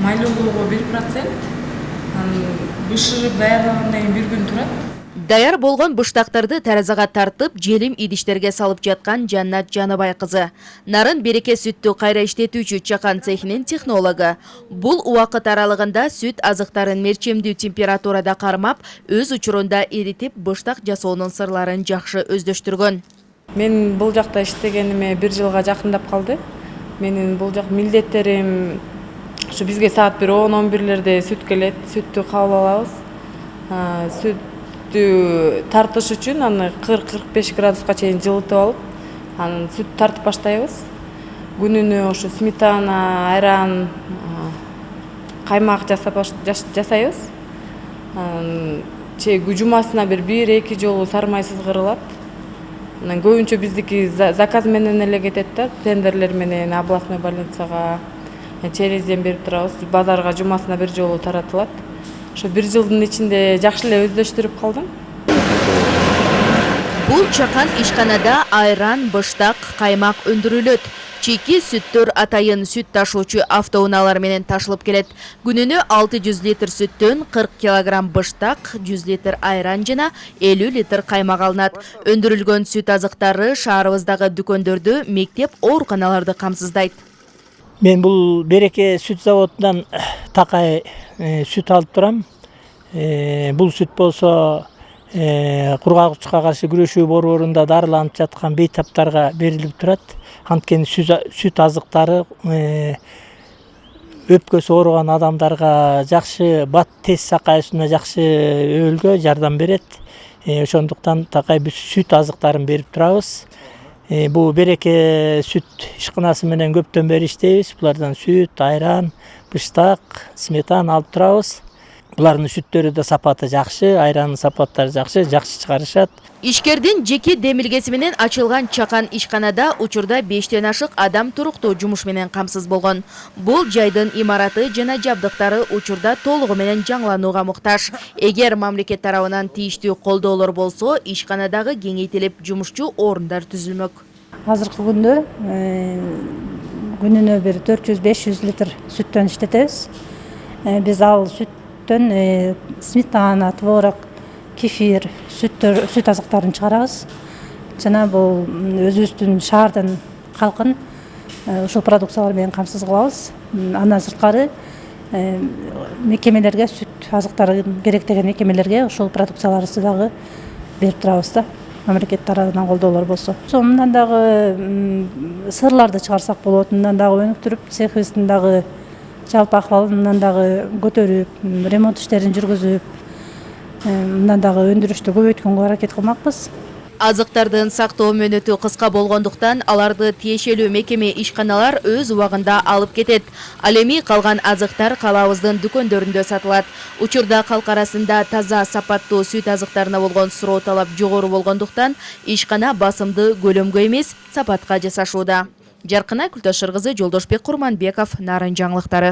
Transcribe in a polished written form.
майлуулугу 1%, бышырып даярдагандан кийин 1 күн турат. Даяр болгон быштактарды таразага тартып, желим идиштерге салып жаткан Жаннат Жаныбай кызы. Нарын береке сүттү кайра иштетүүчү чакан цехинин технологу. Бул убакыт аралыгында сүт азыктарын мерчемдүү температурада кармап, өз учурунда эритип, быштак жасоонун сырларын жакшы өздөштүргөн. Мен бул жакта иштегениме 1 жылга жакындап калды. Менин бул жак милдеттерим ушу бизге саат 10-11лерде сүт келет, сүттү кабыл алабыз. Сүттү тартыш үчүн аны 40-45 градуска чейин жылытып алып, анан сүт тартып баштайбыз. Күнүнө ошо сметана, айран, каймак жасайбыз. Жумасына 1-2 жолу сары май сызгырылат. Анан көбүнчө биздики заказ менен эле кетет да, тендерлер менен областной больницага черезден берип турабыз. Базарга жумасына 1 жолу таратылат. Ошо 1 жылдын ичинде жакшы эле өздөштүрүп калдым. Бул чакан ишканада айран, быштак, каймак өндүрүлөт. Чеки сүттөр атайын сүт ташуучу автоунаалар менен ташылып келет. Күнүнө 600 литр сүттөн 40 килограмм быштак, 100 литр айран жана 50 литр каймак алынат. Өндүрүлгөн сүт азыктары шаарыбыздагы дүкөндөрдү, мектеп, ооруканаларды камсыздайт. Мен бул береке сүт заводунан такай сүт алып турам. Бул сүт болсо кургагычка каршы күрөшүү борборунда дарыланып жаткан бейтаптарга берилип турат. Анткени сүт азыктары өпкөсү ооруган адамдарга жакшы бат тез сакайысына жакшы өбөлгө жардам берет. Ошондуктан такай биз сүт азыктарын берип турабыз. Бул береке сүт ишканасы менен көптөн бери иштейбиз. Булардан сүт, айран, быштак, сметана алып турабыз. Булардын сүттөрү да сапаты жакшы, айранын сапаттары жакшы чыгарышат. Ишкердин жеке демилгеси менен ачылган чакан ишканада учурда 5тен ашык адам туруктуу жумуш менен камсыз болгон. Бул жайдын имараты жана жабдыктары учурда толугу менен жаңыланууга муктаж. Эгер мамлекет тарабынан тийиштүү колдоолор болсо, ишканадагы кеңейтилип жумушчу орундар түзүлмөк. Азыркы күндө күнүнө 400-500 литр сүттөн иштетебиз. Биз ал сүттөн сметана, творог, кефир, сүт азыктарын чыгарабыз. Жана бул өзүбүздүн шаардын калкын ушул продукциялар менен камсыз кылабыз. Андан сырткары мекемелерге сүт азыктары керек деген мекемелерге ушул продукцияларыбызды дагы берип турабыз да. Мамлекет тарабынан колдоолор болсо. Мындан дагы сырларды чыгарсак болот, мындан дагы өнүктүрүп, цехибиздин дагы жалпы акыбалын мындан дагы көтөрүп, ремонт иштерин жүргүзүп, мындан дагы өндүрүштү көбөйткөнгө аракет кылмакпыз. Азыктардын сактоо мөөнөтү кыска болгондуктан аларды тиешелүү мекеме ишканалар өз убагында алып кетет. Ал эми калган азыктар калаабыздын дүкөндөрүндө сатылат. Учурда калк арасында таза сапаттуу сүт азыктарына болгон суроо талап жогору болгондуктан ишкана басымды көлөмгө эмес, сапатка жасашууда. Жаркынай Күлташыр кызы, Жолдошбек Курманбеков, Нарын жаңылыктары.